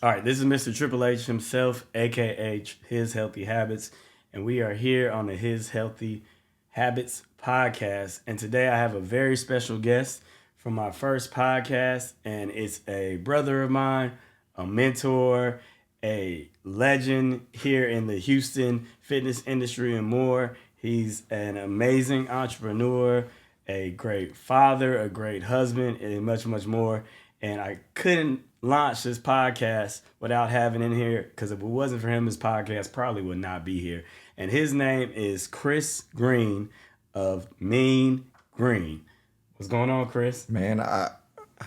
All right, this is Mr. Triple H himself, aka His Healthy Habits, and we are here on the His Healthy Habits podcast. And today I have a very special guest from my first podcast, and it's a brother of mine, a mentor, a legend here in the Houston fitness industry and more. He's an amazing entrepreneur, a great father, a great husband, and much, much more. And I couldn't launch this podcast without having in here, because if it wasn't for him, this podcast probably would not be here. And his name is Chris Green of Mean Green. What's going on, Chris? Man, I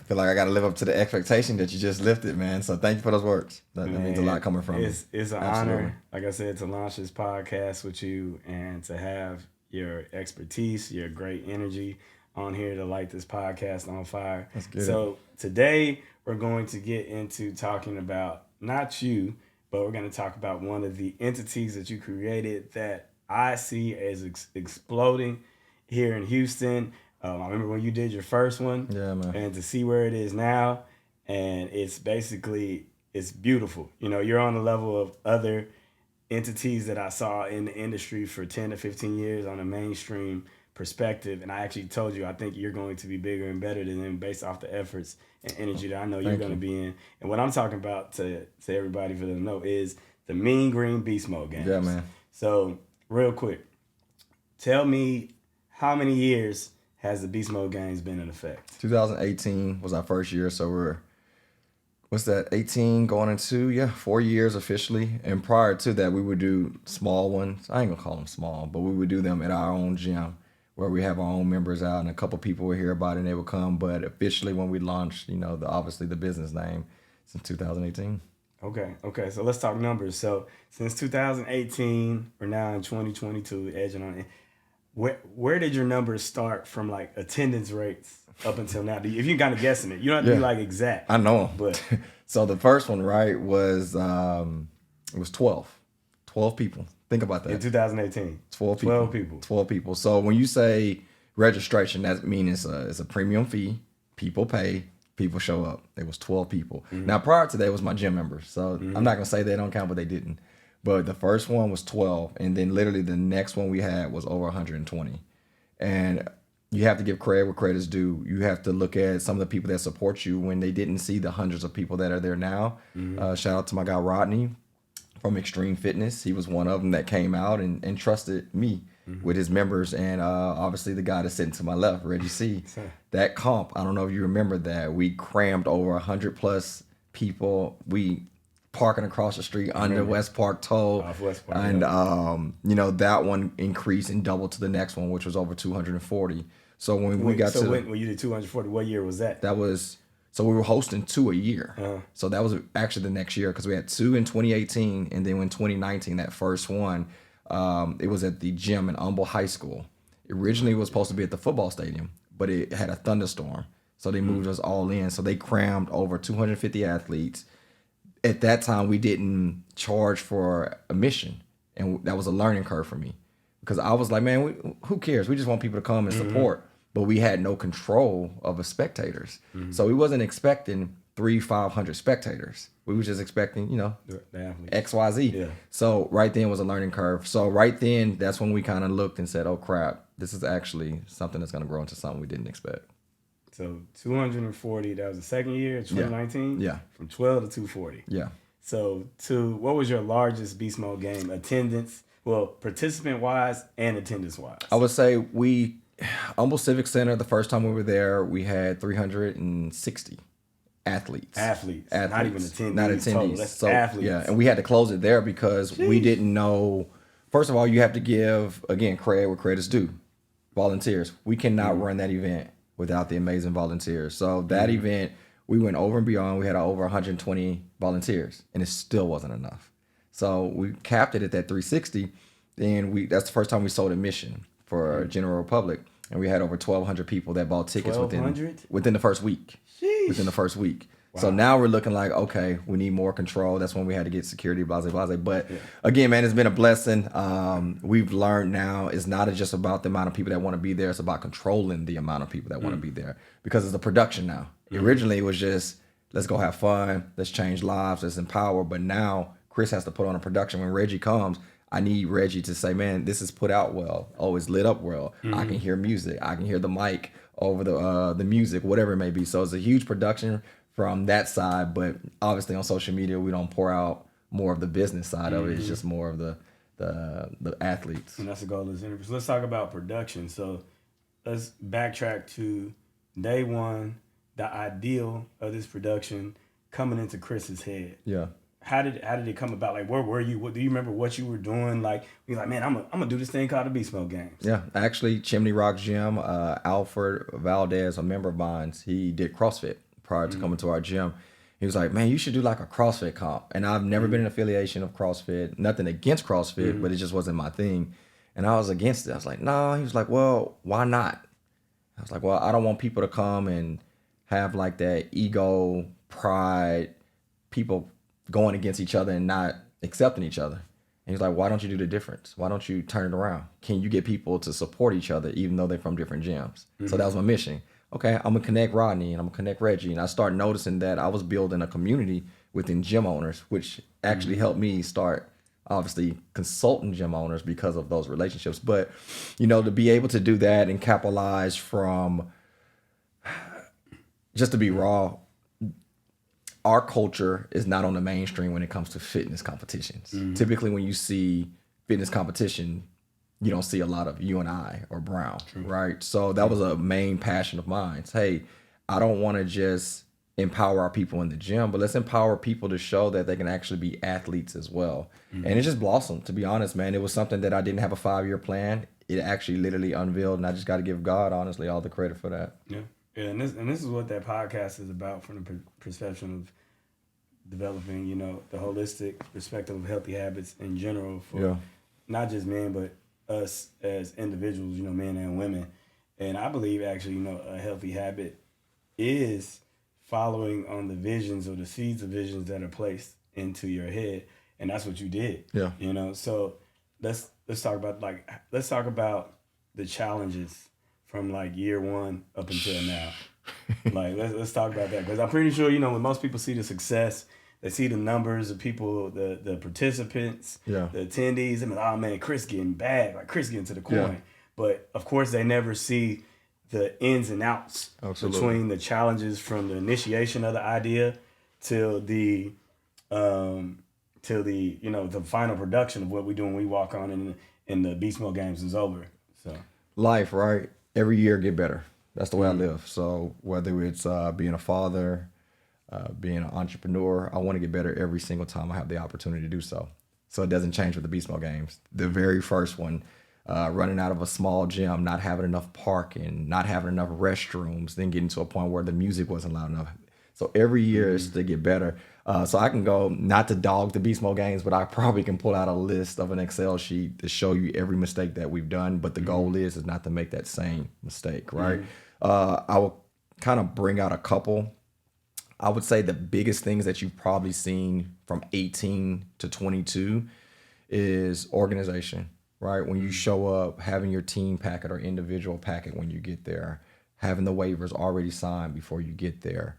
feel like I got to live up to the expectation that you just lifted, man. So thank you for those words. That means a lot coming from you. It's an honor, like I said, to launch this podcast with you and to have your expertise, your great energy on here to light this podcast on fire. That's good. So today we're going to get into talking about not you, but we're going to talk about one of the entities that you created that I see as exploding here in Houston. I remember when you did your first one, yeah, man, and to see where it is now, and it's beautiful. You know, you're on the level of other entities that I saw in the industry for 10 to 15 years on a mainstream perspective, and I actually told you I think you're going to be bigger and better than them based off the efforts and energy that I know you're going to be in. And what I'm talking about to everybody for them to know is the Mean Green Beast Mode games. Yeah, man. So real quick, tell me how many years has the Beast Mode games been in effect? 2018 was our first year, so we're 18 going into 4 years officially. And prior to that, we would do small ones. I ain't gonna call them small, but we would do them at our own gym, where we have our own members out, and a couple people would hear about it and they would come. But officially, when we launched, obviously the business name, it's in 2018. Okay. So let's talk numbers. So since 2018, we're now in 2022, edging on it. Where did your numbers start from, like attendance rates up until now? If you're kind of guessing it, you don't have to be like exact. I know, but so the first one, right, was it was 12 people. Think about that. In 2018. 12 people. 12 people. So when you say registration, that means it's a premium fee. People pay. People show up. It was 12 people. Mm-hmm. Now, prior to that, it was my gym members. So I'm not going to say they don't count, but they didn't. But the first one was 12. And then literally the next one we had was over 120. And you have to give credit where credit's due. You have to look at some of the people that support you when they didn't see the hundreds of people that are there now. Mm-hmm. Shout out to my guy, Rodney, from Extreme Fitness. He was one of them that came out and trusted me with his members. And obviously the guy that's sitting to my left, Reggie C. That comp, I don't know if you remember that. We crammed over 100 plus people. We parking across the street under West Park Toll. Off West Park, and, that one increased and doubled to the next one, which was over 240. So when we you did 240, what year was that? So we were hosting 2 a year. Uh-huh. So that was actually the next year, because we had 2 in 2018, and then in 2019, that first one, it was at the gym in Humble High School. Originally, it was supposed to be at the football stadium, but it had a thunderstorm, so they moved us all in. So they crammed over 250 athletes. At that time, we didn't charge for admission, and that was a learning curve for me, because I was like, man, who cares? We just want people to come and support. But we had no control of the spectators. Mm-hmm. So we wasn't expecting 300-500 spectators. We were just expecting, XYZ. Yeah. So right then was a learning curve. So right then, that's when we kind of looked and said, oh crap, this is actually something that's going to grow into something we didn't expect. So 240, that was the second year, 2019? Yeah. From 12 to 240. Yeah. So what was your largest Beast Mode game attendance? Well, participant-wise and attendance-wise. I would say Humble Civic Center, the first time we were there, we had 360 athletes. Athletes. Not even attendees. Not attendees. Total. That's athletes. Yeah, and we had to close it there because we didn't know. First of all, you have to give, again, credit where credit's due. Volunteers. We cannot run that event without the amazing volunteers. So that event, we went over and beyond. We had over 120 volunteers, and it still wasn't enough. So we capped it at that 360, and that's the first time we sold admission for general public, and we had over 1,200 people that bought tickets within the first week. Sheesh. Within the first week. Wow. So now we're looking like, okay, we need more control. That's when we had to get security, blah, blah, blah. But again, man, it's been a blessing. We've learned now it's not just about the amount of people that want to be there. It's about controlling the amount of people that want to be there, because it's a production now. Originally, it was just let's go have fun, let's change lives, let's empower. But now Chris has to put on a production. When Reggie comes, I need Reggie to say, man, this is put out well. Oh, it's lit up well. I can hear music. I can hear the mic over the music, whatever it may be. So it's a huge production from that side. But obviously on social media, we don't pour out more of the business side of it. It's just more of the athletes. And that's the goal of this interview. So let's talk about production. So let's backtrack to day one, the ideal of this production coming into Chris's head. Yeah. How did it come about? Like, where were you? What do you remember? What you were doing? Like, you're like, man, I'm gonna do this thing called the Beast Mode Games. Yeah, actually, Chimney Rock Gym. Alfred Valdez, a member of mine, he did CrossFit prior to coming to our gym. He was like, man, you should do like a CrossFit comp. And I've never been in affiliation of CrossFit. Nothing against CrossFit, but it just wasn't my thing. And I was against it. I was like, no. He was like, well, why not? I was like, well, I don't want people to come and have like that ego, pride, people going against each other and not accepting each other. And he's like, why don't you do the difference? Why don't you turn it around? Can you get people to support each other even though they're from different gyms? So that was my mission. Okay, I'm gonna connect Rodney and I'm gonna connect Reggie. And I started noticing that I was building a community within gym owners, which actually helped me start obviously consulting gym owners because of those relationships. But, you know, to be able to do that and capitalize from, just to be raw, our culture is not on the mainstream when it comes to fitness competitions. Typically, when you see fitness competition, you don't see a lot of you and I or Brown, right? So that was a main passion of mine. Hey, I don't want to just empower our people in the gym, but let's empower people to show that they can actually be athletes as well. And it just blossomed, to be honest, man. It was something that I didn't have a 5-year plan. It actually literally unveiled, and I just got to give God, honestly, all the credit for that. Yeah. Yeah, and this is what that podcast is about from the perception of developing, you know, the holistic perspective of healthy habits in general for not just men, but us as individuals, you know, men and women. And I believe actually, you know, a healthy habit is following on the visions or the seeds of visions that are placed into your head. And that's what you did. Yeah. You know, so let's talk about the challenges from like year one up until now. Like, let's talk about that, because I'm pretty sure, you know, when most people see the success, they see the numbers of people, the participants, the attendees, and oh man, Chris getting bad, like Chris getting to the coin. Yeah. But of course, they never see the ins and outs between the challenges from the initiation of the idea till the you know, the final production of what we do when we walk on and the Beast Mode Games is over. So life, right? Every year get better. That's the way I live. So whether it's being a father, being an entrepreneur, I want to get better every single time I have the opportunity to do so. So it doesn't change with the Beast Mode Games. The very first one, running out of a small gym, not having enough parking, not having enough restrooms, then getting to a point where the music wasn't loud enough. So every year is to get better. So I can go, not to dog the Beast Mode Games, but I probably can pull out a list of an Excel sheet to show you every mistake that we've done. But the goal is not to make that same mistake, right? I will kind of bring out a couple. I would say the biggest things that you've probably seen from 18 to 22 is organization, right? When you show up, having your team packet or individual packet when you get there, having the waivers already signed before you get there,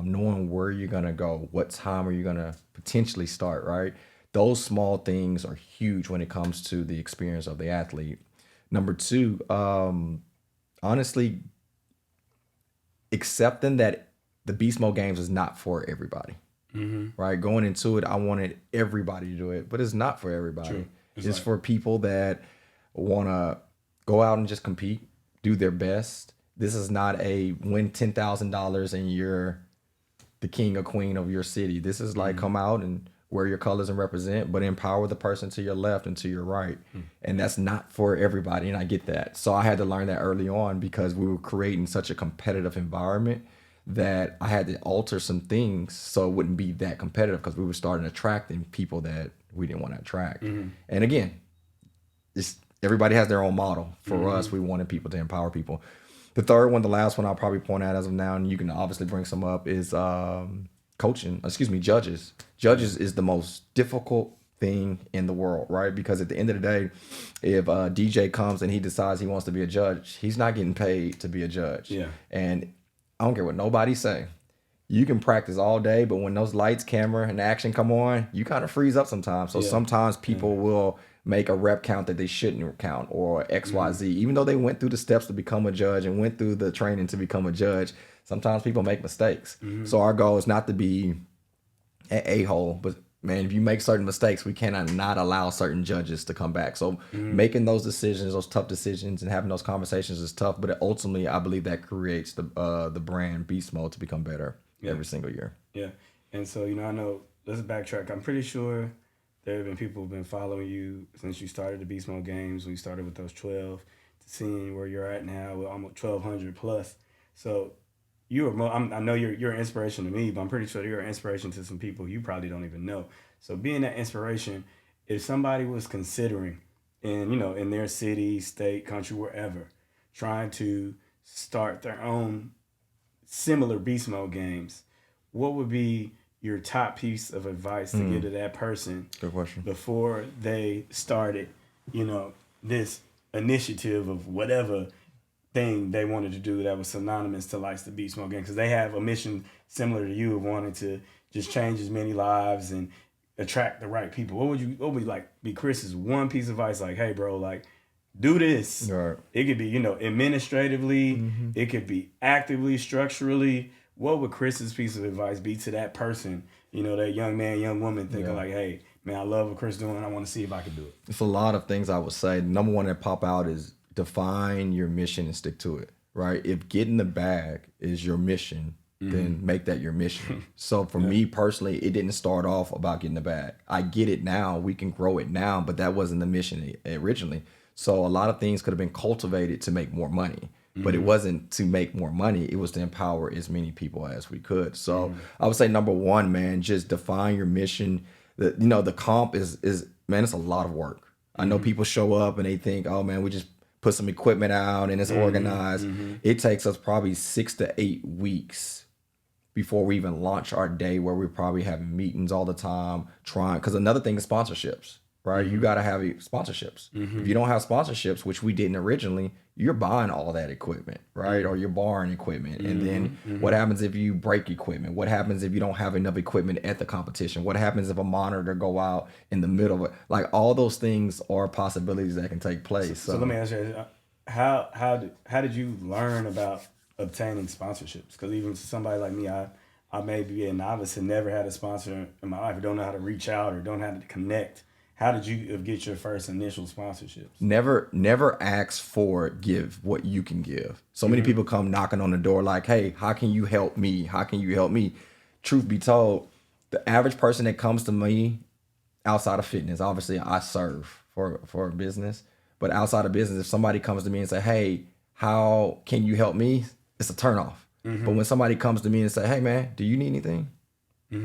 knowing where you're going to go, what time are you going to potentially start, right? Those small things are huge when it comes to the experience of the athlete. Number two, honestly, accepting that the Beast Mode Games is not for everybody, right? Going into it, I wanted everybody to do it, but it's not for everybody. It's for people that want to go out and just compete, do their best. This is not a win $10,000 and you're the king or queen of your city. This is like come out and wear your colors and represent, but empower the person to your left and to your right. And that's not for everybody, and I get that. So I had to learn that early on because we were creating such a competitive environment that I had to alter some things so it wouldn't be that competitive, because we were starting attracting people that we didn't want to attract. And again, everybody has their own model. For us, we wanted people to empower people. The third one, the last one I'll probably point out as of now, and you can obviously bring some up, is judges. Judges is the most difficult thing in the world, right? Because at the end of the day, if a DJ comes and he decides he wants to be a judge, he's not getting paid to be a judge. And I don't care what nobody say. you can practice all day, but when those lights, camera, and action come on, you kind of freeze up sometimes. So sometimes people will make a rep count that they shouldn't count, or XYZ, even though they went through the steps to become a judge and went through the training to become a judge. Sometimes people make mistakes. So our goal is not to be an a-hole, but man, if you make certain mistakes, we cannot not allow certain judges to come back. So making those decisions, those tough decisions, and having those conversations is tough. But ultimately, I believe that creates the brand Beast Mode to become better every single year. Yeah, and so I know. Let's backtrack. I'm pretty sure there have been people who've been following you since you started the Beast Mode games. When you started with those 12, to seeing where you're at now with almost 1,200 plus. So I know you're an inspiration to me, but I'm pretty sure you're an inspiration to some people you probably don't even know. So being that inspiration, if somebody was considering in their city, state, country, wherever, trying to start their own similar beast mode games, what would be your top piece of advice to give to that person? Good question. Before they started, this initiative of whatever thing they wanted to do that was synonymous to like the beast mode game, because they have a mission similar to you of wanting to just change as many lives and attract the right people. What would like be Chris's one piece of advice? Like, hey, bro, like, do this. Right. It could be, administratively. It could be actively, structurally. What would Chris's piece of advice be to that person, that young man, young woman thinking like, hey, man, I love what Chris doing. I want to see if I can do it. It's a lot of things I would say. Number one that pop out is define your mission and stick to it, right? If getting the bag is your mission, then make that your mission. So for me personally, it didn't start off about getting the bag. I get it now. We can grow it now, but that wasn't the mission originally. So a lot of things could have been cultivated to make more money, but it wasn't to make more money. It was to empower as many people as we could. So I would say number one, man, just define your mission. The comp is man, it's a lot of work. I know people show up and they think, oh man, we just put some equipment out and it's organized. It takes us probably 6 to 8 weeks before we even launch our day, where we're probably having meetings all the time, because another thing is sponsorships, right? You got to have sponsorships. If you don't have sponsorships, which we didn't originally, you're buying all that equipment, right? Or you're borrowing equipment. And then what happens if you break equipment? What happens if you don't have enough equipment at the competition? What happens if a monitor go out in the middle of it? Like, all those things are possibilities that can take place. So let me ask you, how did you learn about obtaining sponsorships? Because even somebody like me, I may be a novice and never had a sponsor in my life, or don't know how to reach out, or don't know how to connect. How did you get your first initial sponsorships? Never ask for give what you can give. So many people come knocking on the door like, hey, how can you help me? How can you help me? Truth be told, the average person that comes to me outside of fitness, obviously I serve for a business, but outside of business, if somebody comes to me and say, hey, how can you help me? It's a turnoff. But when somebody comes to me and say, hey man, do you need anything?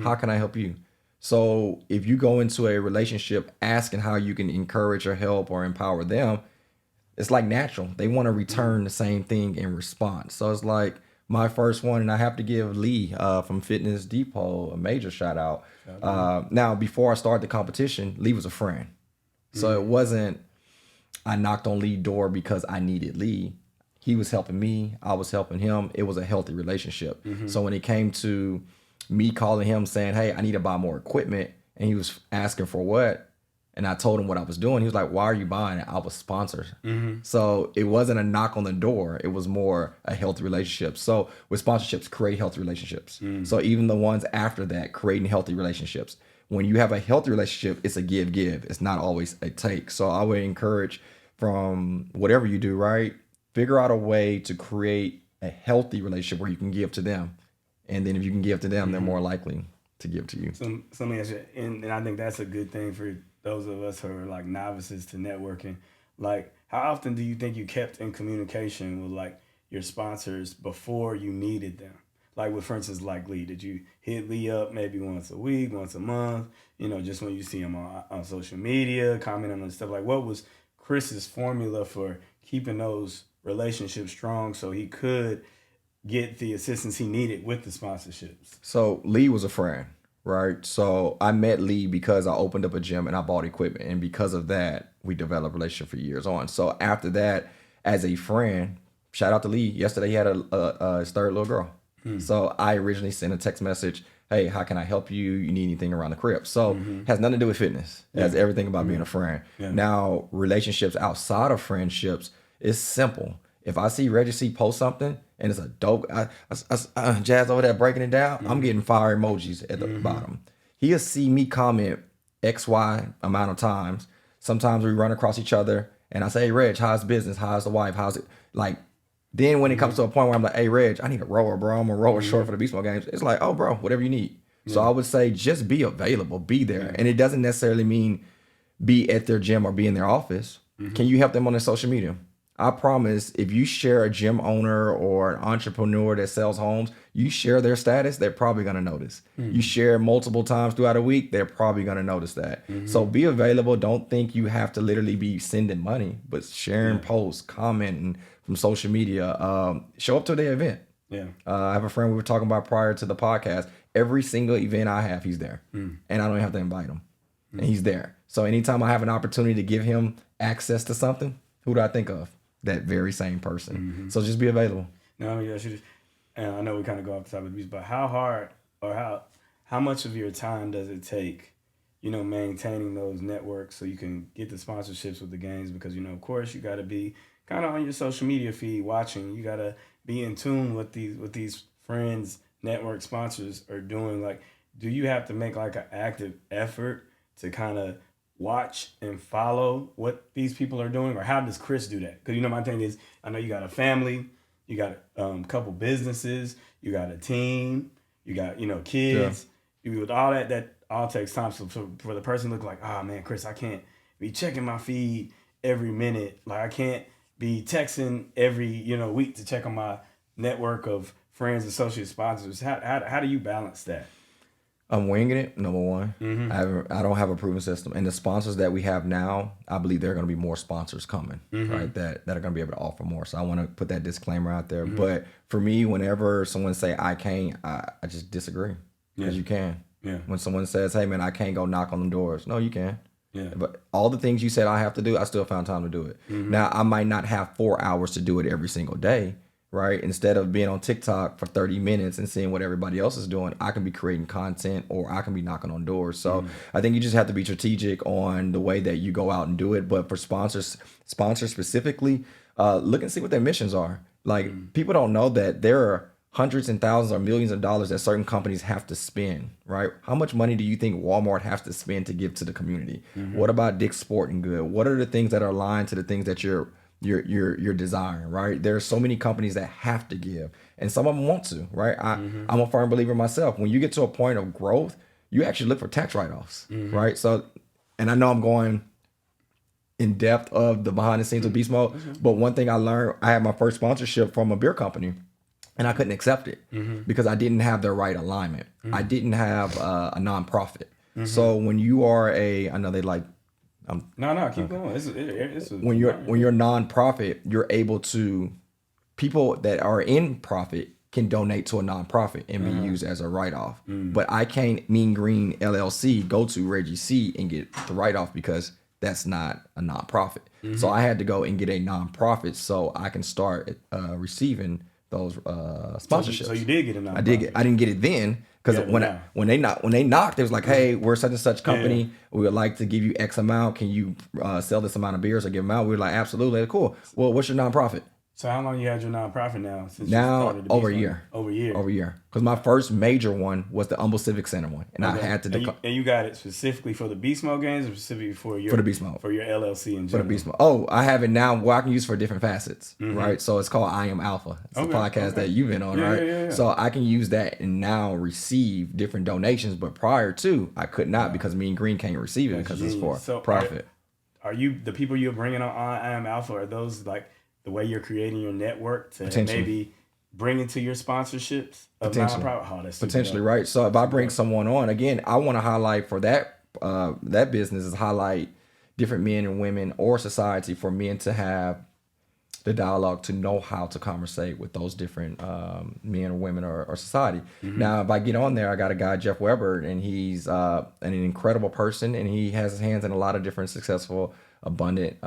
How can I help you? So if you go into a relationship asking how you can encourage or help or empower them, it's like natural. They want to return the same thing in response. So it's like my first one, and I have to give Lee from Fitness Depot a major shout out. Now, before I started the competition, Lee was a friend. So it wasn't I knocked on Lee's door because I needed Lee. He was helping me. I was helping him. It was a healthy relationship. So when it came to me calling him saying, hey, I need to buy more equipment, and he was asking for what, and I told him what I was doing, he was like, why are you buying it? I was sponsored. So it wasn't a knock on the door. It was more a healthy relationship. So with sponsorships, create healthy relationships. So even the ones after that, creating healthy relationships. When you have a healthy relationship, it's a give. It's not always a take. So I would encourage, from whatever you do, right? Figure out a way to create a healthy relationship where you can give to them. And then if you can give to them, they're more likely to give to you. So let me ask you, and I think that's a good thing for those of us who are like novices to networking. Like, how often do you think you kept in communication with like your sponsors before you needed them? Like with, for instance, like Lee, did you hit Lee up maybe once a week, once a month? Just when you see him on social media, commenting on stuff. Like, what was Chris's formula for keeping those relationships strong so he could get the assistance he needed with the sponsorships? So Lee was a friend, right? So I met Lee because I opened up a gym and I bought equipment. And because of that, we developed a relationship for years on. So after that, as a friend, shout out to Lee. Yesterday he had his third little girl. So I originally sent a text message, hey, how can I help you? You need anything around the crib? So it has nothing to do with fitness. It has everything about being a friend. Now, relationships outside of friendships is simple. If I see Reggie C post something and it's a dope, Jazz over there breaking it down, I'm getting fire emojis at the bottom. He'll see me comment XY amount of times. Sometimes we run across each other and I say, hey, Reg, how's business? How's the wife? How's it? Like, then when it comes to a point where I'm like, hey, Reg, I need a rower, bro. I'm a rower short for the Beast Mode games. It's like, oh, bro, whatever you need. So I would say just be available, be there. And it doesn't necessarily mean be at their gym or be in their office. Can you help them on their social media? I promise if you share a gym owner or an entrepreneur that sells homes, you share their status, they're probably going to notice. You share multiple times throughout a week, they're probably going to notice that. So be available. Don't think you have to literally be sending money, but sharing posts, commenting from social media. Show up to their event. I have a friend we were talking about prior to the podcast. Every single event I have, he's there. And I don't even have to invite him. And he's there. So anytime I have an opportunity to give him access to something, who do I think of? That very same person. So just be available. No, yeah, and I know we kind of go off the topic of these, but how hard or how much of your time does it take, maintaining those networks so you can get the sponsorships with the games? Because, of course, you got to be kind of on your social media feed watching. You got to be in tune with these friends, network sponsors are doing. Like, do you have to make like an active effort to kind of watch and follow what these people are doing, or how does Chris do that? Because my thing is, I know you got a family, you got a couple businesses, you got a team, you got kids. With all that all takes time. So for the person to look like, oh man, Chris, I can't be checking my feed every minute. Like I can't be texting every week to check on my network of friends, associates, sponsors. How do you balance that? I'm winging it, number one. I don't have a proven system. And the sponsors that we have now, I believe there are going to be more sponsors coming, right, that are going to be able to offer more. So I want to put that disclaimer out there. But for me, whenever someone say I can't, I just disagree. Because you can. When someone says, hey, man, I can't go knock on the doors. No, you can. But all the things you said I have to do, I still found time to do it. Now, I might not have 4 hours to do it every single day. Right? Instead of being on TikTok for 30 minutes and seeing what everybody else is doing, I can be creating content or I can be knocking on doors. So I think you just have to be strategic on the way that you go out and do it. But for sponsors specifically, look and see what their missions are. Like people don't know that there are hundreds and thousands or millions of dollars that certain companies have to spend, right? How much money do you think Walmart has to spend to give to the community? What about Dick's Sporting Good? What are the things that are aligned to the things that you're desiring, right? There's so many companies that have to give, and some of them want to, right? I'm a firm believer myself. When you get to a point of growth, you actually look for tax write-offs, right? So, and I know I'm going in depth of the behind the scenes of Beast Mode, but one thing I learned, I had my first sponsorship from a beer company, and I couldn't accept it because I didn't have the right alignment. I didn't have a nonprofit. So when you are I know they like. No, keep going. When you're nonprofit, you're able to, people that are in profit can donate to a nonprofit and be used as a write-off. But I can't Mean Green LLC go to Reggie C and get the write-off because that's not a nonprofit. So I had to go and get a nonprofit so I can start receiving those sponsorships. So you did get a nonprofit. I didn't get it then. Because when they knocked, it was like, hey, we're such and such company. We would like to give you X amount. Can you sell this amount of beers or give them out? We were like, absolutely, cool. Well, what's your nonprofit? So how long you had your nonprofit now? Over a year. Over a year. Because my first major one was the Humble Civic Center one, and I had to. And you got it specifically for the Beast Mode games, or specifically for the Beast Mode, for your LLC in general. For the Beast Mode. Oh, I have it now. Well, I can use it for different facets, right? So it's called I Am Alpha. It's a podcast that you've been on, right? Yeah. So I can use that and now receive different donations. But prior to, I could not because Mean Green can't receive it because it's for profit. Are you the people you're bringing on I Am Alpha? Are those like the way you're creating your network to maybe bring into your sponsorships of nonprofit? Potentially, right? So if I bring someone on, again, I want to highlight for that business is highlight different men and women or society for men to have the dialogue to know how to conversate with those different men or women or society. Now, if I get on there, I got a guy, Jeff Weber, and he's an incredible person, and he has his hands in a lot of different successful abundant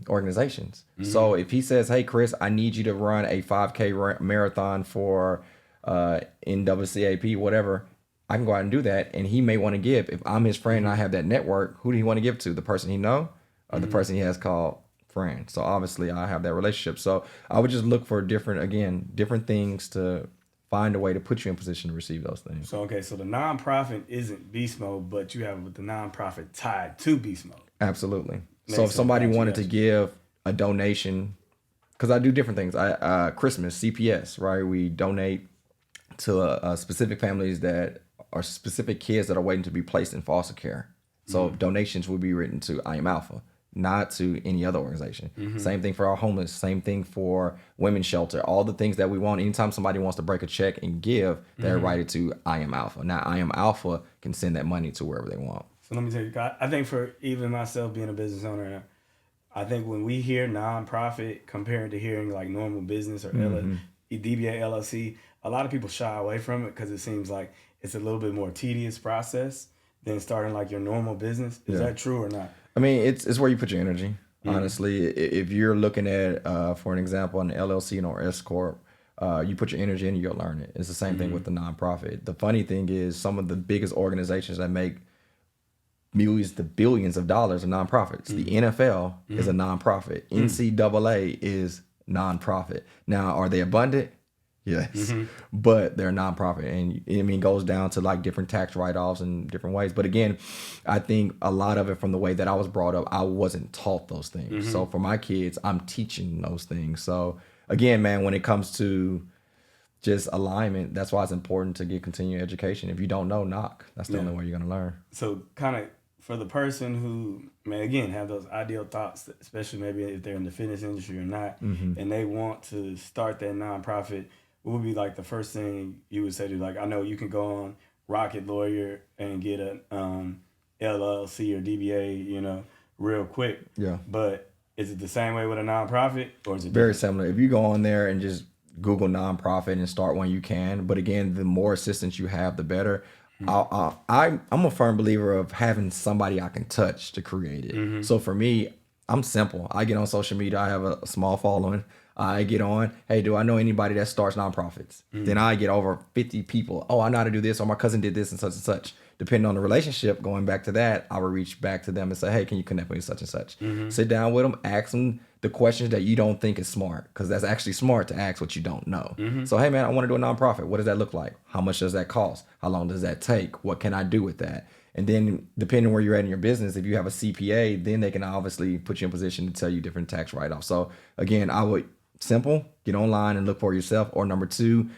organizations. So if he says, hey Chris, I need you to run a 5K marathon for NAACP, whatever, I can go out and do that. And he may want to give. If I'm his friend and I have that network, who do he want to give to? The person he know or the person he has called friend? So obviously I have that relationship. So I would just look for different things to find a way to put you in position to receive those things. So okay, so the nonprofit isn't beast mode, but you have the nonprofit tied to beast mode. Absolutely. Makes So if sense. somebody Gotcha, wanted gotcha. to give a donation, because I do different things. Christmas, CPS, right? We donate to specific families that are specific kids that are waiting to be placed in foster care. So donations will be written to I Am Alpha, not to any other organization. Same thing for our homeless. Same thing for women's shelter. All the things that we want. Anytime somebody wants to break a check and give, they're write it to I Am Alpha. Now I Am Alpha can send that money to wherever they want. So let me tell you, I think for even myself being a business owner, I think when we hear nonprofit compared to hearing like normal business or DBA LLC, a lot of people shy away from it because it seems like it's a little bit more tedious process than starting like your normal business. Is that true or not? I mean, it's where you put your energy. Honestly, if you're looking at, for an example, an LLC or S corp, you put your energy in, you'll learn it. It's the same thing with the nonprofit. The funny thing is, some of the biggest organizations that make millions to billions of dollars are nonprofits. The NFL is a nonprofit. NCAA is nonprofit. Now, are they abundant? Yes, but they're a nonprofit, and I mean, it goes down to like different tax write-offs and different ways. But again, I think a lot of it from the way that I was brought up, I wasn't taught those things. So for my kids, I'm teaching those things. So again, man, when it comes to just alignment, that's why it's important to get continuing education. If you don't know, knock. That's the only way you're gonna learn. So kind of for the person who may again have those ideal thoughts, especially maybe if they're in the fitness industry or not, and they want to start that nonprofit, what would be like the first thing you would say to, like, I know you can go on Rocket Lawyer and get a LLC or DBA, real quick. Yeah. But is it the same way with a nonprofit, or is it Very different? similar. If you go on there and just Google nonprofit and start one, you can. But again, the more assistance you have, the better. I'm a firm believer of having somebody I can touch to create it. So for me, I'm simple. I get on social media. I have a small following. I get on, hey, do I know anybody that starts nonprofits? Then I get over 50 people. Oh, I know how to do this, or my cousin did this and such and such. Depending on the relationship, going back to that, I will reach back to them and say, hey, can you connect me with such and such? Sit down with them, ask them the questions that you don't think is smart, because that's actually smart to ask what you don't know. So, hey, man, I want to do a nonprofit. What does that look like? How much does that cost? How long does that take? What can I do with that? And then depending on where you're at in your business, if you have a CPA, then they can obviously put you in position to tell you different tax write-offs. So again, I would get online and look for yourself. Or number two,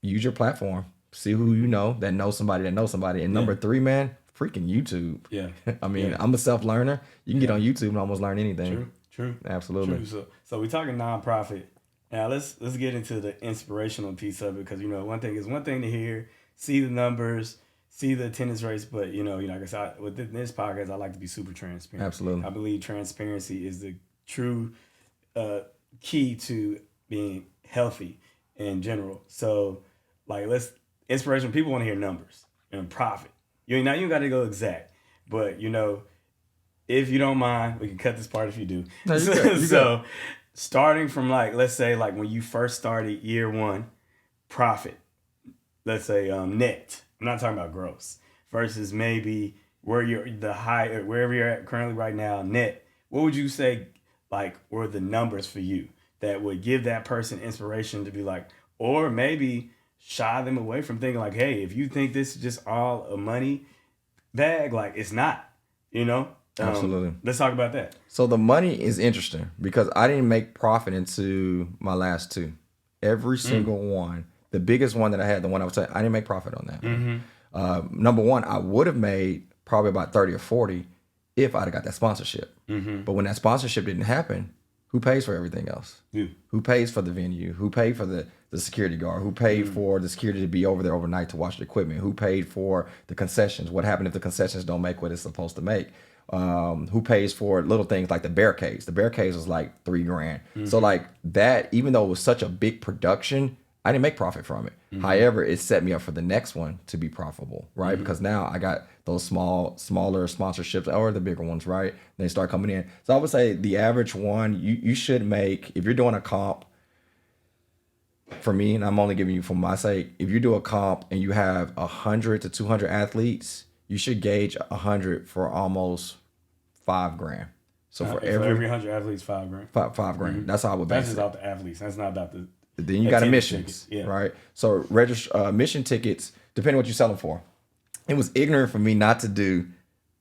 use your platform. See who you know that knows somebody that knows somebody. And number three, man, freaking YouTube. Yeah. I mean, I'm a self-learner. You can get on YouTube and almost learn anything. True. Absolutely. True. So we're talking nonprofit. Now let's get into the inspirational piece of it, because one thing to hear, see the numbers, see the attendance rates, but like I said, with this podcast, I like to be super transparent. Absolutely. I believe transparency is the true key to being healthy in general. So like, inspirational people want to hear numbers and profit. You got to go exact, but if you don't mind, we can cut this part if you do. No, you good. So starting from let's say when you first started year one, profit, let's say net, I'm not talking about gross, versus maybe where wherever you're at currently right now, net, what would you say were the numbers for you that would give that person inspiration to be or maybe shy them away from thinking hey, if you think this is just all a money bag, it's not, Absolutely. Let's talk about that. So the money is interesting because I didn't make profit into my last two. Every single one, the biggest one that I had, the one I would say, I didn't make profit on that. Number one, I would have made probably about 30 or 40 if I'd have got that sponsorship. But when that sponsorship didn't happen, who pays for everything else? You. Who pays for the venue? Who paid for the security guard? Who paid for the security to be over there overnight to watch the equipment? Who paid for the concessions? What happened if the concessions don't make what it's supposed to make? Who pays for little things like the barricades? The barricades was like $3,000. So that, even though it was such a big production, I didn't make profit from it. However, it set me up for the next one to be profitable, right? Because now I got those smaller sponsorships or the bigger ones, right? They start coming in. So I would say the average one, you should make, if you're doing a comp, for me, and I'm only giving you for my sake, if you do a comp and you have 100 to 200 athletes, you should gauge 100 for almost $5,000. So for For every every 100 athletes, $5,000. $5,000, that's how I would That's base just it. out the athletes. That's not about the. Then you got attendance admissions, ticket. Yeah. right? So admission tickets, depending on what you're selling for. It was ignorant for me not to do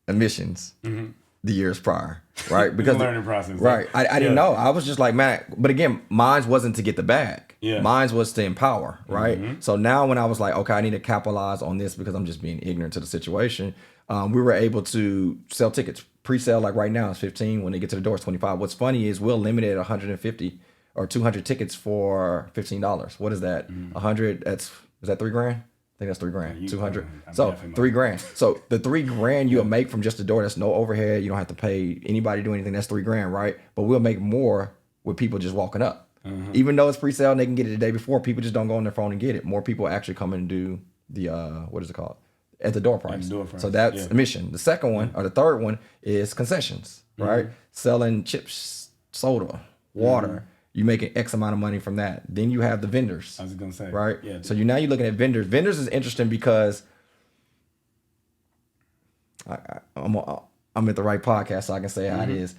admissions the years prior, right? Because learning process. right? I didn't know. I was just like, man. But again, mine wasn't to get the bag. Yeah. Mine was to empower, right? So now when I was like, okay, I need to capitalize on this because I'm just being ignorant to the situation. We were able to sell tickets pre-sale. Like right now, it's 15. When they get to the door, it's 25. What's funny is we'll limit it at 150 or 200 tickets for $15. What is that? 100. Is that $3,000? I think that's $3,000. 200. So $3,000. So the $3,000 you'll make from just the door. That's no overhead. You don't have to pay anybody to do anything. That's $3,000, right? But we'll make more with people just walking up. Even though it's pre-sale and they can get it the day before, people just don't go on their phone and get it. More people actually come and do the what is it called? At the door price. So that's admission. The second one or the third one is concessions, right? Selling chips, soda, water. You making X amount of money from that. Then you have the vendors. I was gonna say. Right? Yeah. So you're looking at vendors. Vendors is interesting because I'm at the right podcast, so I can say how it is.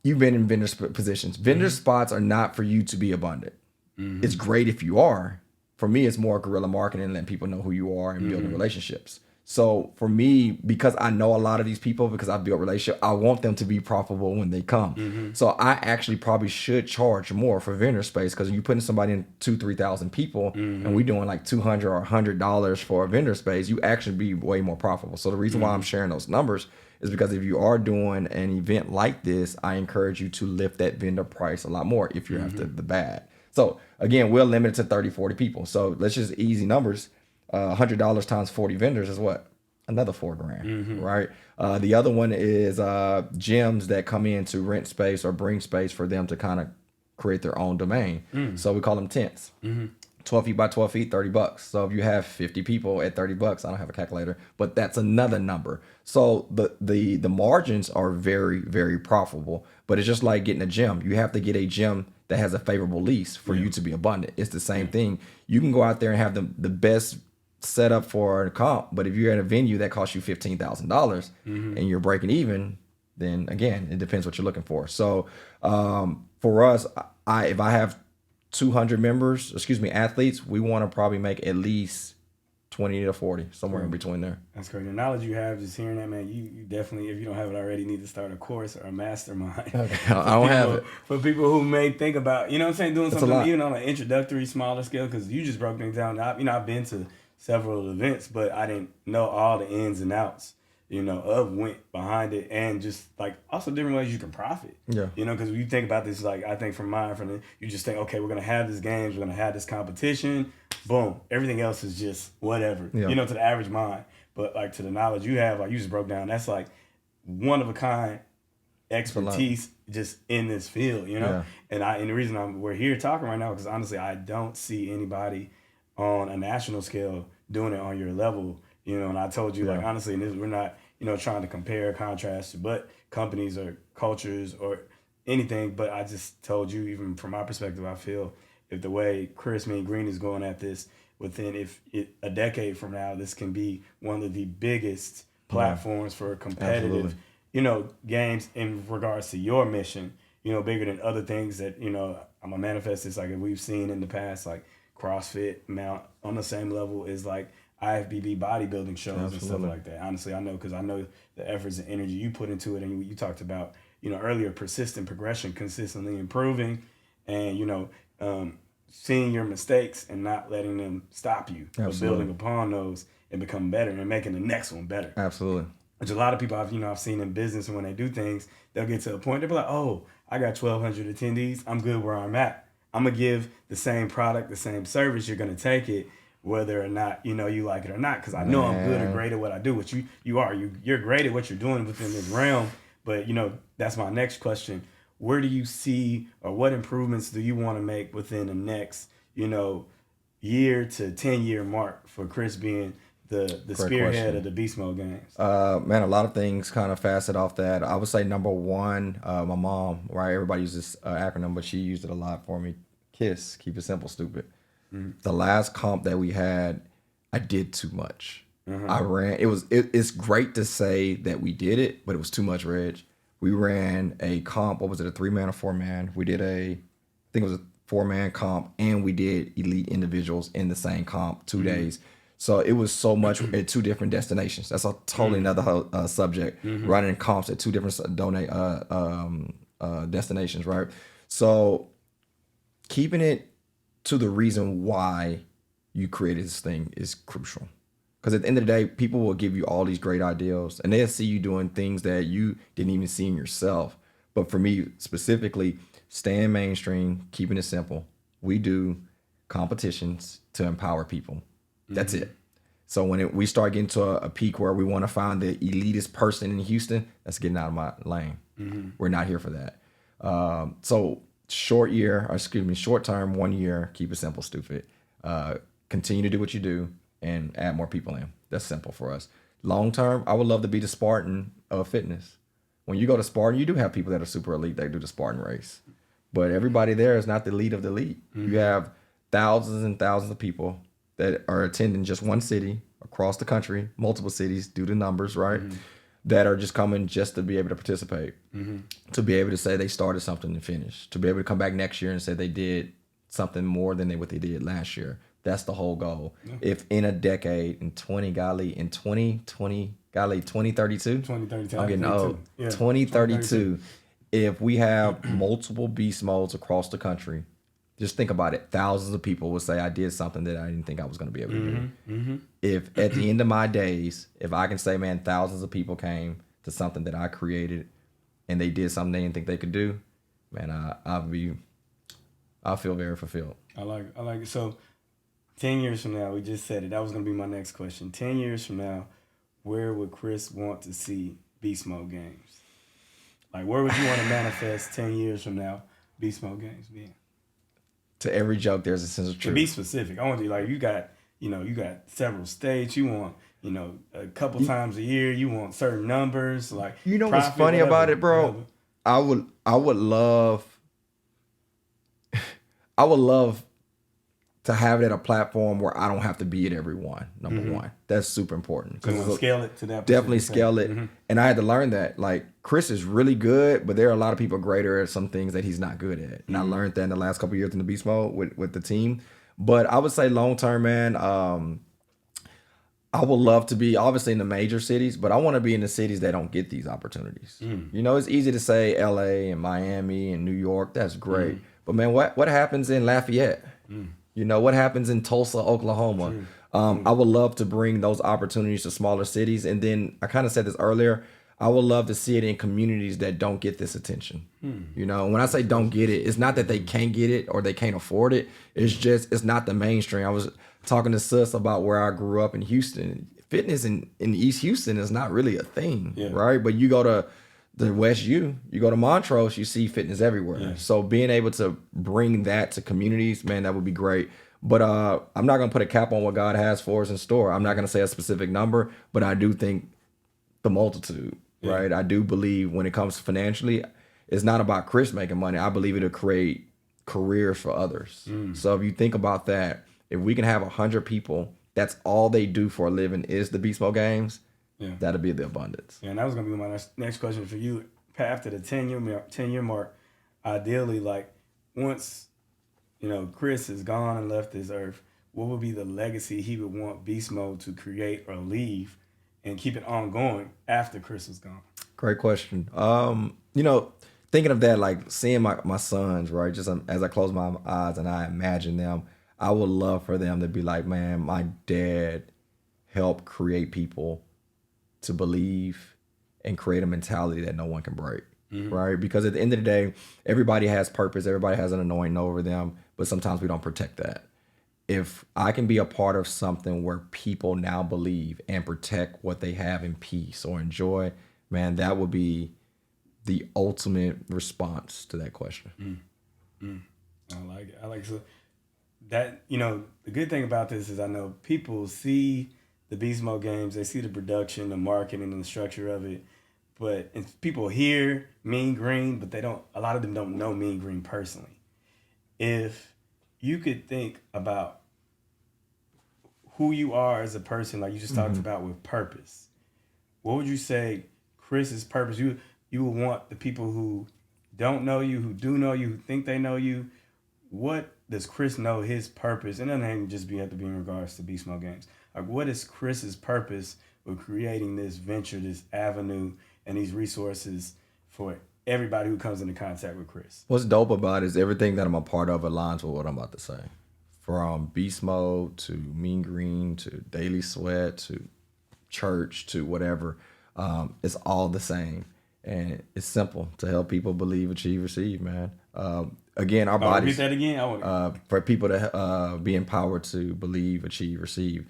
You've been in vendor positions. Vendor spots are not for you to be abundant. It's great if you are. For me, it's more guerrilla marketing and letting people know who you are and building relationships. So for me, because I know a lot of these people, because I've built relationships, I want them to be profitable when they come. So I actually probably should charge more for vendor space because you putting somebody in 2,000-3,000 people and we doing like $200 or $100 for a vendor space, you actually be way more profitable. So the reason why I'm sharing those numbers is because if you are doing an event like this, I encourage you to lift that vendor price a lot more if you have the bag. So again, we're limited to 30, 40 people. So let's just easy numbers. $100 times 40 vendors is what? Another $4,000, right? The other one is gyms that come in to rent space or bring space for them to kind of create their own domain. So we call them tents. 12 feet by 12 feet, $30. So if you have 50 people at $30, I don't have a calculator, but that's another number. So the margins are very, very profitable, but it's just like getting a gym. You have to get a gym that has a favorable lease for you to be abundant. It's the same thing. You can go out there and have the best setup for a comp, but if you're at a venue that costs you $15,000 and you're breaking even, then again, it depends what you're looking for. So for us, if I have 200 athletes, we want to probably make at least 20 to 40, somewhere in between there. That's great. The knowledge you have, just hearing that, man, you definitely, if you don't have it already, need to start a course or a mastermind. Okay. I don't have it. For people who may think about, you know what I'm saying, doing something even on an introductory, smaller scale, because you just broke things down. I've been to several events, but I didn't know all the ins and outs, of went behind it, and just like also different ways you can profit. Yeah. Because when you think about this, like I think you just think, okay, we're gonna have this games, we're gonna have this competition, boom, everything else is just whatever. To the average mind, but like to the knowledge you have, like you just broke down, that's like one of a kind expertise just in this field, And the reason we're here talking right now because honestly, I don't see anybody on a national scale doing it on your level. And I told you, like, honestly, and we're not, trying to compare, contrast, but companies or cultures or anything. But I just told you, even from my perspective, I feel if the way Chris Mean Green is going at this, a decade from now, this can be one of the biggest platforms for competitive, games in regards to your mission, bigger than other things that, I'm a manifest this, like we've seen in the past, like CrossFit mount on the same level as like IFBB bodybuilding shows and stuff like that. Honestly, I know because I know the efforts and energy you put into it, and you talked about earlier persistent progression, consistently improving, and seeing your mistakes and not letting them stop you, but building upon those and become better and making the next one better. Absolutely. Which a lot of people I've seen in business, and when they do things, they'll get to a point they'll be like, oh, I got 1,200 attendees, I'm good where I'm at. I'm gonna give the same product, the same service. You're gonna take it, whether or not you like it or not. Because I know I'm good or great at what I do. Which you are. You're great at what you're doing within this realm. But that's my next question. Where do you see, or what improvements do you want to make within the next year to 10-year mark for Chris being the spearhead of the Beast Mode games? Man, a lot of things kind of facet off that. I would say number one, my mom, right? Everybody uses this acronym, but she used it a lot for me. KISS, keep it simple, stupid. The last comp that we had, I did too much. I ran. It's great to say that we did it, but it was too much, Reg. We ran a comp. What was it? A 3-man or 4-man? We did I think it was a 4-man comp, and we did elite individuals in the same comp 2 days. So it was so much at 2 different destinations. That's a totally another subject. Running comps at 2 different destinations, right? So keeping it to the reason why you created this thing is crucial. Because at the end of the day, people will give you all these great ideals, and they'll see you doing things that you didn't even see in yourself. But for me specifically, staying mainstream, keeping it simple. We do competitions to empower people. That's it. So when we start getting to a peak where we want to find the elitist person in Houston, that's getting out of my lane. We're not here for that. So short term, 1 year, keep it simple, stupid. Continue to do what you do and add more people in. That's simple for us. Long term, I would love to be the Spartan of fitness. When you go to Spartan, you do have people that are super elite that do the Spartan race. But everybody there is not the elite of the elite. You have thousands and thousands of people that are attending just one city across the country, multiple cities, due to numbers, right? That are just coming just to be able to participate, to be able to say they started something and finished, to be able to come back next year and say they did something more than what they did last year. That's the whole goal. Yeah. If in a decade, in 2032, 2032, I'm getting old. Yeah. 2032, if we have multiple beast modes across the country, just think about it. Thousands of people will say, I did something that I didn't think I was going to be able to do. If at the end of my days, if I can say, man, thousands of people came to something that I created and they did something they didn't think they could do, man, I'll feel very fulfilled. I like it. So 10 years from now, we just said it. That was going to be my next question. 10 years from now, where would Chris want to see Beast Mode games? Like, where would you want to manifest 10 years from now Beast Mode games being? To every joke, there's a sense of truth. To be specific, I want you, like, you got several states. You want, a couple times a year. You want certain numbers. Like, what's funny about it, bro? Whatever. I would love to have it at a platform where I don't have to be at every one. Number one, that's super important. Because scale it to that. Definitely scale it. And I had to learn that. Like, Chris is really good, but there are a lot of people greater at some things that he's not good at. And I learned that in the last couple of years in the beast mode with the team. But I would say long term, man, I would love to be obviously in the major cities, but I want to be in the cities that don't get these opportunities. It's easy to say LA and Miami and New York. That's great. But man, what happens in Lafayette? What happens in Tulsa, Oklahoma? I would love to bring those opportunities to smaller cities. And then I kind of said this earlier, I would love to see it in communities that don't get this attention. When I say don't get it, it's not that they can't get it or they can't afford it. It's just, it's not the mainstream. I was talking to Sus about where I grew up in Houston. Fitness in East Houston is not really a thing, right? But you go to the West U, you go to Montrose, you see fitness everywhere. Yeah. So being able to bring that to communities, man, that would be great. But I'm not going to put a cap on what God has for us in store. I'm not going to say a specific number, but I do think the multitude, right? I do believe when it comes to financially, it's not about Chris making money. I believe it'll create careers for others. So if you think about that, if we can have 100 people, that's all they do for a living is the Beast Mode games. Yeah. That'll be the abundance. Yeah, and that was gonna be my next question for you. After the 10-year mark, ideally, like once Chris is gone and left this earth, what would be the legacy he would want Beast Mode to create or leave, and keep it ongoing after Chris is gone? Great question. Thinking of that, like seeing my sons, right? Just as I close my eyes and I imagine them, I would love for them to be like, man, my dad helped create people to believe and create a mentality that no one can break, right? Because at the end of the day, everybody has purpose. Everybody has an anointing over them, but sometimes we don't protect that. If I can be a part of something where people now believe and protect what they have in peace or enjoy, man, that would be the ultimate response to that question. I like it. I like it. So that, the good thing about this is I know people see the Beast Mode games, they see the production, the marketing, and the structure of it. But people hear Mean Green, but a lot of them don't know Mean Green personally. If you could think about who you are as a person, like you just talked about with purpose, what would you say Chris's purpose? You would want the people who don't know you, who do know you, who think they know you. What does Chris know his purpose? And it doesn't just have to be in regards to Beast Mode Games. Like, what is Chris's purpose with creating this venture, this avenue, and these resources for everybody who comes into contact with Chris? What's dope about it is everything that I'm a part of aligns with what I'm about to say. From Beast Mode to Mean Green to Daily Sweat to church to whatever, it's all the same. And it's simple to help people believe, achieve, receive, man. Again, our bodies. Repeat that again. For people to be empowered to believe, achieve, receive.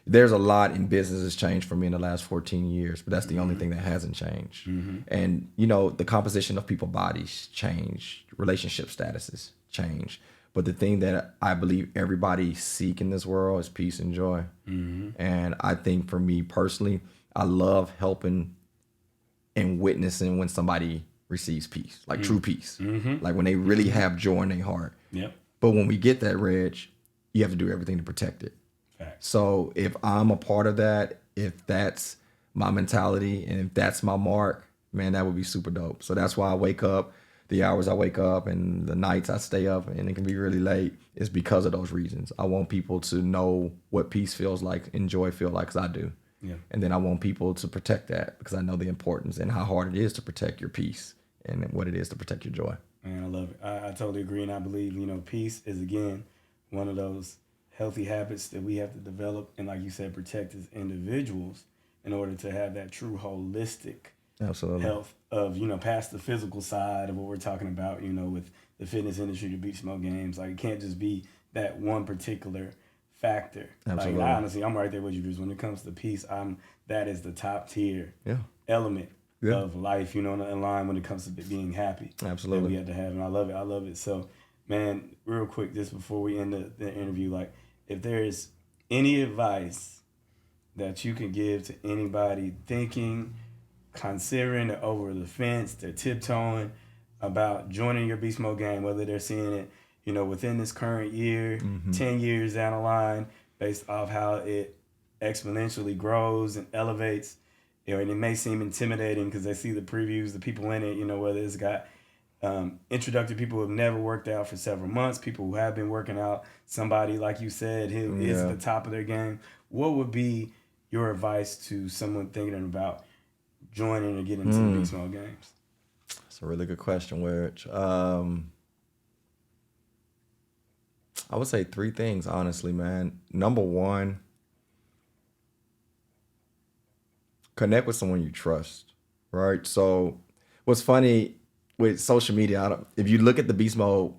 There's a lot in business that's changed for me in the last 14 years, but that's the only thing that hasn't changed. And, you know, the composition of people's bodies change, relationship statuses change. But the thing that I believe everybody seek in this world is peace and joy. And I think for me personally, I love helping and witnessing when somebody receives peace, like true peace, like when they really have joy in their heart. But when we get that, Reg, you have to do everything to protect it. Facts. So if I'm a part of that, if that's my mentality and if that's my mark, man, that would be super dope. So that's why I wake up, the hours I wake up and the nights I stay up, and it can be really late, is because of those reasons. I want people to know what peace feels like and joy feel like, because I do. And then I want people to protect that because I know the importance and how hard it is to protect your peace and what it is to protect your joy. Man, I love it. I totally agree, and I believe, you know, peace is, again, one of those healthy habits that we have to develop and, like you said, protect as individuals in order to have that true holistic health of, you know, past the physical side of what we're talking about, you know, with the fitness industry, the Beast Mode Games. Like, it can't just be that one particular factor. Absolutely. Like, honestly, I'm right there with you, Bruce. When it comes to peace, that is the top tier element of life, you know, in line when it comes to being happy. Absolutely. That we have to have, and I love it. I love it. So, man, real quick, just before we end the interview, like, if there's any advice that you can give to anybody thinking, considering, they're over the fence, they're tiptoeing about joining your Beast Mode game, whether they're seeing it, you know, within this current year, 10 years down the line, based off how it exponentially grows and elevates, you know, and it may seem intimidating because they see the previews, the people in it, you know, whether it's got introductory people who have never worked out for several months, people who have been working out, somebody, like you said, who is at the top of their game. What would be your advice to someone thinking about joining or getting into the Beast Mode Games? That's a really good question, Wedge. I would say 3 things, honestly, man. Number 1, connect with someone you trust, right? So what's funny with social media, if you look at the Beast Mode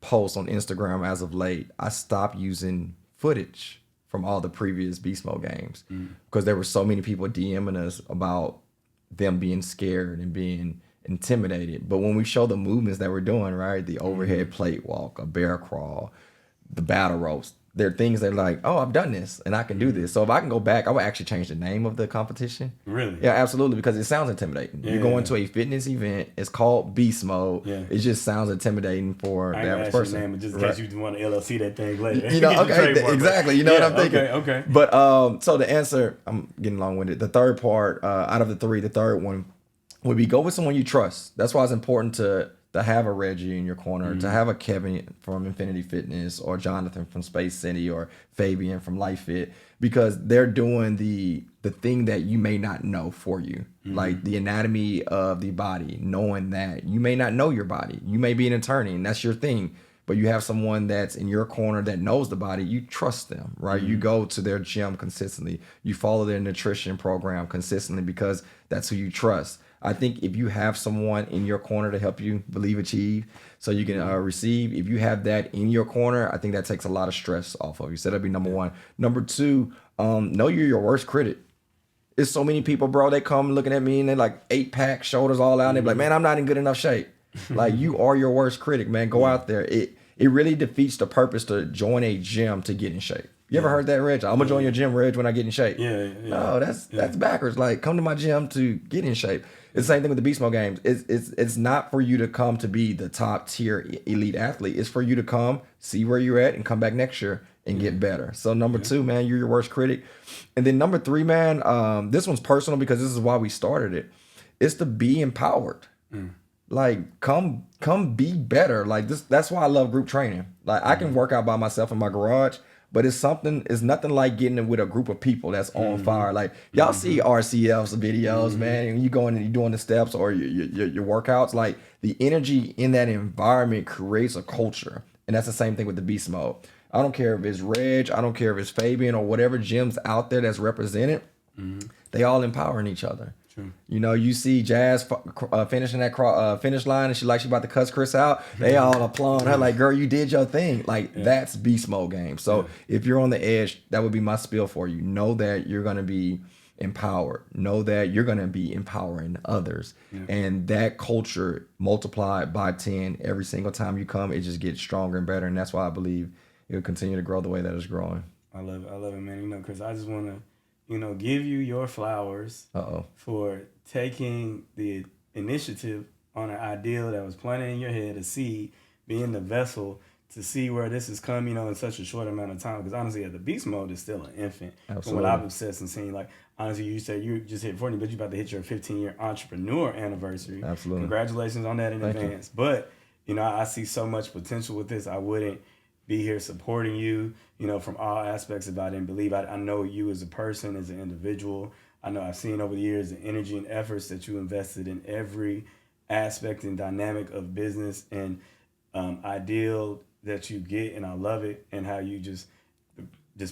posts on Instagram as of late, I stopped using footage from all the previous Beast Mode games because there were so many people DMing us about them being scared and being intimidated. But when we show the movements that we're doing, right, the overhead plate walk, a bear crawl, the battle ropes, there are things that are like, oh, I've done this and I can do this. So if I can go back, I would actually change the name of the competition. Really? Yeah, absolutely, because it sounds intimidating. You go into a fitness event, it's called Beast Mode. It just sounds intimidating for the average person. Name, just in case you want to LLC that thing later. You know, okay, exactly. You know what I'm thinking. Okay. But so the answer, I'm getting long-winded. The third part, out of the 3, the third one would be go with someone you trust. That's why it's important to have a Reggie in your corner, to have a Kevin from Infinity Fitness or Jonathan from Space City or Fabian from Life Fit, because they're doing the thing that you may not know for you, like the anatomy of the body, knowing that you may not know your body. You may be an attorney and that's your thing, but you have someone that's in your corner that knows the body. You trust them, right? You go to their gym consistently. You follow their nutrition program consistently because that's who you trust. I think if you have someone in your corner to help you believe, achieve, so you can receive, if you have that in your corner, I think that takes a lot of stress off of you. So that'd be number 1. Number 2, know you're your worst critic. There's so many people, bro, they come looking at me and they're like 8-pack, shoulders all out. And they're like, man, I'm not in good enough shape. Like, you are your worst critic, man. Go out there. It really defeats the purpose to join a gym to get in shape. You ever heard that, Reg? I'm gonna join your gym, Reg, when I get in shape. Yeah. No, that's backwards. Like, come to my gym to get in shape. It's the same thing with the beast mode games. It's not for you to come to be the top tier elite athlete. It's for you to come, see where you're at, and come back next year and get better. So number 2, man, you're your worst critic. And then number 3, man, this one's personal because this is why we started it. It's to be empowered. Like, come be better. Like this. That's why I love group training. Like, I can work out by myself in my garage, but it's nothing like getting it with a group of people that's on fire. Like, y'all see RCF's videos, man, and you going and you doing the steps or your workouts. Like, the energy in that environment creates a culture, and that's the same thing with the beast mode. I don't care if it's Reg, I don't care if it's Fabian or whatever gyms out there that's represented. They all empowering each other. True. You know, you see Jazz finishing that finish line, and she about to cuss Chris out. They all applaud her like, "Girl, you did your thing." Like, that's beast mode game. So if you're on the edge, that would be my spiel for you. Know that you're gonna be empowered. Know that you're gonna be empowering others, and that culture multiplied by 10 every single time you come, it just gets stronger and better. And that's why I believe it'll continue to grow the way that it's growing. I love it, man. You know, Chris, I just want to, give you your flowers for taking the initiative on an ideal that was planted in your head, a seed, being the vessel to see where this has come, in such a short amount of time. Because honestly, the beast mode is still an infant. Absolutely. From what I've obsessed and seen, like, honestly, you said you just hit 40, but you're about to hit your 15-year entrepreneur anniversary. Absolutely. Congratulations on that in advance. But, I see so much potential with this. I wouldn't be here supporting you, from all aspects if I didn't believe. I know you as a person, as an individual. I know I've seen over the years the energy and efforts that you invested in every aspect and dynamic of business and ideal that you get, and I love it, and how you just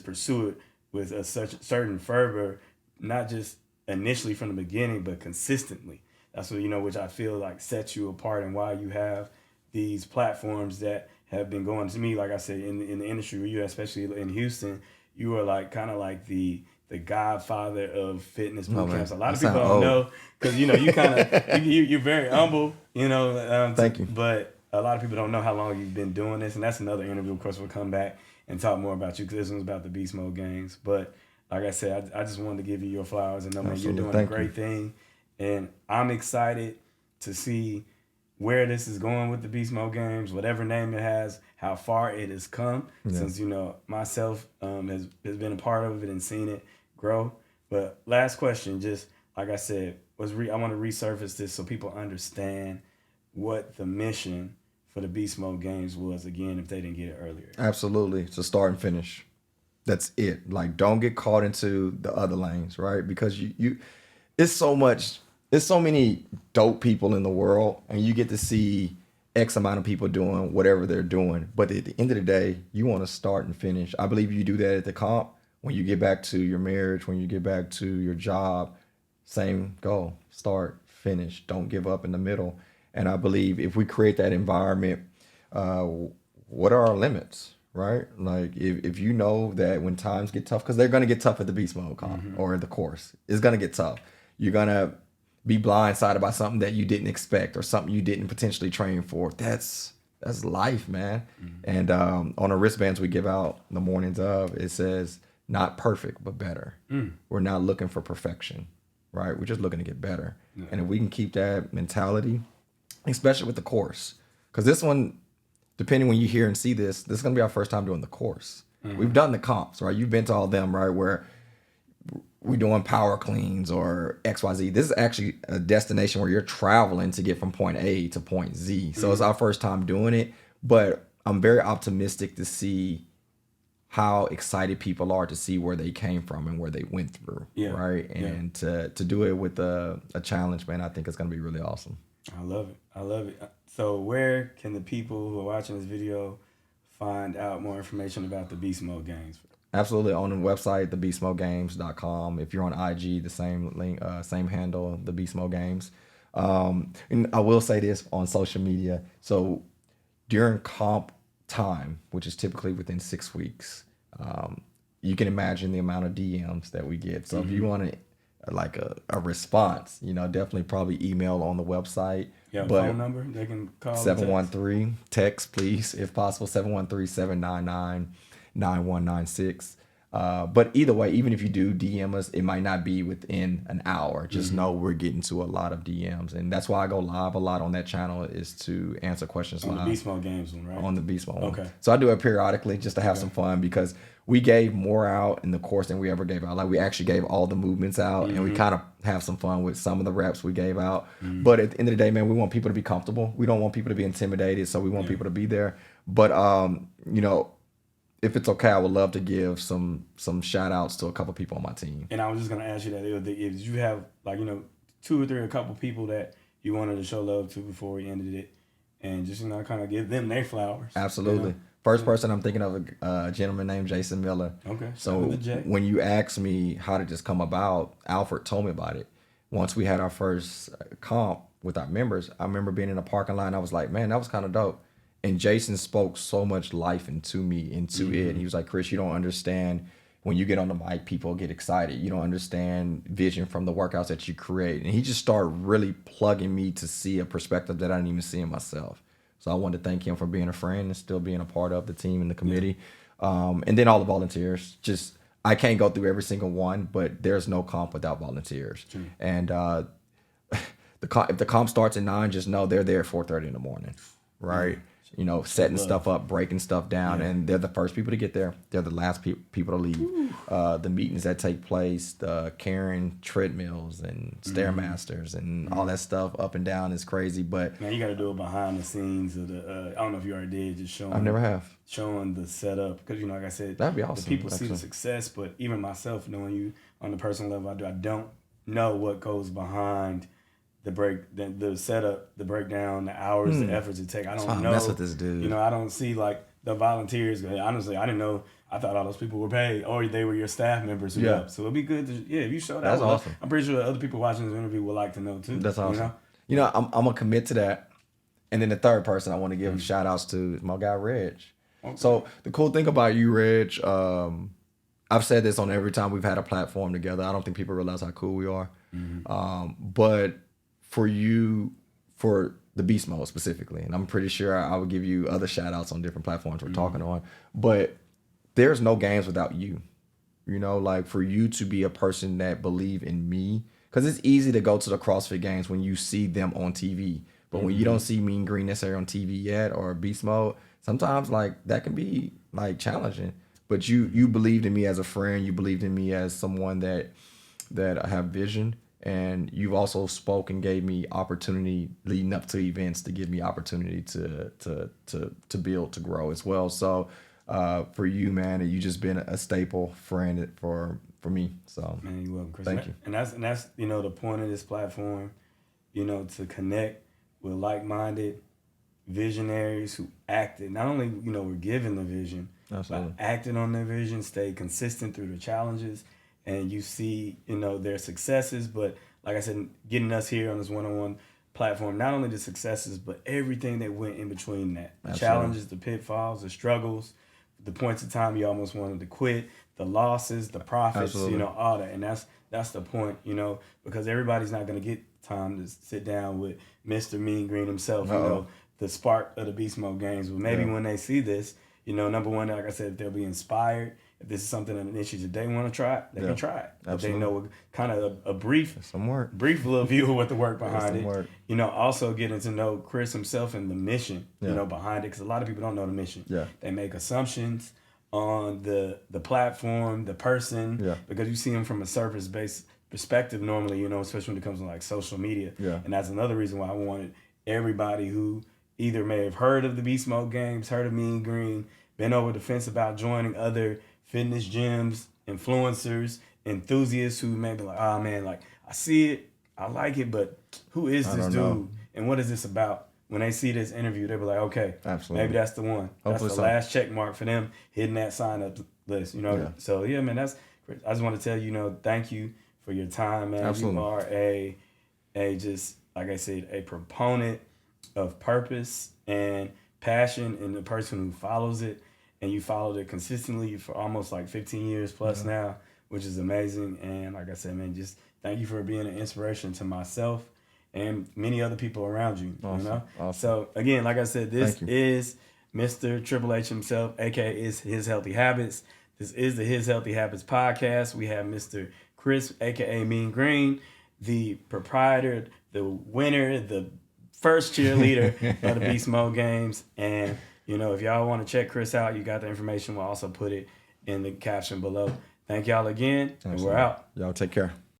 pursue it with a such certain fervor, not just initially from the beginning, but consistently. That's what, which I feel like sets you apart, and why you have these platforms that have been going. To me, like I said, in the industry where you, especially in Houston, you are like kind of like the godfather of fitness boot camps. A lot of people don't know, because you kind of you're very humble, Thank you. But a lot of people don't know how long you've been doing this, and that's another interview. Of course, we'll come back and talk more about you, because this one's about the beast mode games. But like I said, I just wanted to give you your flowers and know, man, you're doing a great thing, and I'm excited to see where this is going with the beast mode games, whatever name it has, how far it has come since, myself has been a part of it and seen it grow. But last question, just like I said, I want to resurface this so people understand what the mission for the beast mode games was, again, if they didn't get it earlier. Absolutely. It's a start and finish. That's it. Like, don't get caught into the other lanes, right? Because it's so many dope people in the world, and you get to see X amount of people doing whatever they're doing. But at the end of the day, you want to start and finish. I believe you do that at the comp. When you get back to your marriage, when you get back to your job, same goal. Start, finish. Don't give up in the middle. And I believe if we create that environment, what are our limits, right? Like, if you know that when times get tough, because they're going to get tough at the beast mode comp or the course. It's going to get tough. You're going to be blindsided by something that you didn't expect or something you didn't potentially train for. That's life, man. And on the wristbands we give out the mornings of, it says, not perfect, but better. We're not looking for perfection, right? We're just looking to get better. Yeah. And if we can keep that mentality, especially with the course, because this one, depending when you hear and see this is going to be our first time doing the course. We've done the comps, right? You've been to all of them, right? Where we're doing power cleans or XYZ. This is actually a destination where you're traveling to get from point A to point Z. So it's our first time doing it, but I'm very optimistic to see how excited people are to see where they came from and where they went through, right? And to do it with a challenge, man, I think it's going to be really awesome. I love it. So where can the people who are watching this video find out more information about the Beast Mode games? Absolutely, on the website, thebeastmodegames.com. If you're on IG, the same link, same handle, the Beast Mode Games. And I will say this on social media. So during comp time, which is typically within 6 weeks, you can imagine the amount of DMs that we get. So if you want like a response, definitely probably email on the website. Yeah, phone number they can call. 713 text, please, if possible. 713-799-9196. But either way, even if you do DM us, it might not be within an hour. Just know we're getting to a lot of DMs, and that's why I go live a lot on that channel, is to answer questions On the live Beast Mode Games one, right? on the Beast Mode one. Okay. So I do it periodically just to have some fun, because we gave more out in the course than we ever gave out. Like, we actually gave all the movements out, and we kind of have some fun with some of the reps we gave out. But at the end of the day, man, we want people to be comfortable. We don't want people to be intimidated, so we want people to be there. But you know, if it's okay, I would love to give some shout outs to a couple people on my team. And I was just gonna ask you that if you have, like, you know, two or three, a couple people that you wanted to show love to before we ended it, and just, you know, kind of give them their flowers. Absolutely. You know? First person I'm thinking of, a gentleman named Jason Miller. Okay. So when you asked me how did this come about, Alfred told me about it. Once we had our first comp with our members, I remember being in a parking lot, and I was like, man, that was kind of dope. And Jason spoke so much life into me, into it. He was like, Chris, you don't understand, when you get on the mic, people get excited. You don't understand vision from the workouts that you create. And he just started really plugging me to see a perspective that I didn't even see in myself. So I wanted to thank him for being a friend and still being a part of the team and the committee. And then all the volunteers. Just, I can't go through every single one, but there's no comp without volunteers. And if the comp starts at 9, just know they're there at 4:30 in the morning, right? You know, setting stuff up, breaking stuff down, and they're the first people to get there. They're the last people to leave. The meetings that take place, the carrying treadmills and Stairmasters and all that stuff up and down is crazy. But man, you got to do it behind the scenes of the. I don't know if you already did, just showing. I never have. Showing the setup, because, you know, like I said, that'd be awesome. The people see the success, but even myself, knowing you on the personal level, I don't know what goes behind the setup, the breakdown, the hours, the efforts it take. I don't know. Mess with this dude. You know, I don't see, like, the volunteers. Honestly, I didn't know. I thought all those people were paid, or they were your staff members who helped. So it'd be good to, if you showed that. That's awesome. I'm pretty sure other people watching this interview would like to know too. That's awesome. You know, I'm gonna commit to that. And then the third person I want to give shout outs to is my guy Reg. Okay. So the cool thing about you, Reg, I've said this on every time we've had a platform together. I don't think people realize how cool we are. But for you, for the Beast Mode specifically, and I'm pretty sure I would give you other shout outs on different platforms we're talking on, but there's no games without you. You know, like, for you to be a person that believe in me, because it's easy to go to the CrossFit Games when you see them on TV, but when you don't see Mean Green necessarily on TV yet, or Beast Mode, sometimes, like, that can be, like, challenging. But you believed in me as a friend, you believed in me as someone that I have vision. And you've also spoke and gave me opportunity leading up to events to give me opportunity to build, to grow as well. So for you, man, you just been a staple friend for me. So, man, you're welcome, Chris. Thank you. And that's you know, the point of this platform, you know, to connect with like-minded visionaries who acted. Not only, you know, were given the vision, absolutely, but acted on their vision, stayed consistent through the challenges. And you see, you know, their successes, but like I said, getting us here on this one-on-one platform, not only the successes, but everything that went in between that. The challenges, the pitfalls, the struggles, the points of time you almost wanted to quit, the losses, the profits, you know, all that. And that's the point, you know, because everybody's not going to get time to sit down with Mr. Mean Green himself, you know, the spark of the Beast Mode Games. But maybe when they see this, you know, number one, like I said, they'll be inspired. If this is something, an issue that they want to try, they can try it. If they know kind of a brief little view of what the work behind it. You know, also getting to know Chris himself and the mission, you know, behind it, because a lot of people don't know the mission. They make assumptions on the platform, the person, because you see them from a surface-based perspective normally, you know, especially when it comes to, like, social media. And that's another reason why I wanted everybody who either may have heard of the Beast Mode Games, heard of Mean Green, been over the fence about joining other fitness gyms, influencers, enthusiasts who may be like, oh man, like, I see it, I like it, but who is this dude? And what is this about? When they see this interview, they'll be like, okay, maybe that's the one. Hopefully that's the last check mark for them, hitting that sign up list, you know? So yeah, man, I just want to tell you, you know, thank you for your time, man. You are a just, like I said, a proponent of purpose and passion, and the person who follows it. And you followed it consistently for almost like 15 years plus now, which is amazing. And like I said, man, just thank you for being an inspiration to myself and many other people around you. You know? So again, like I said, this is Mr. Triple H himself, aka is His Healthy Habits. This is the His Healthy Habits podcast. We have Mr. Chris, aka Mean Green, the proprietor, the winner, the first cheerleader of the Beast Mode games. And, if y'all want to check Chris out, you got the information. We'll also put it in the caption below. Thank y'all again, and we're out. Y'all take care.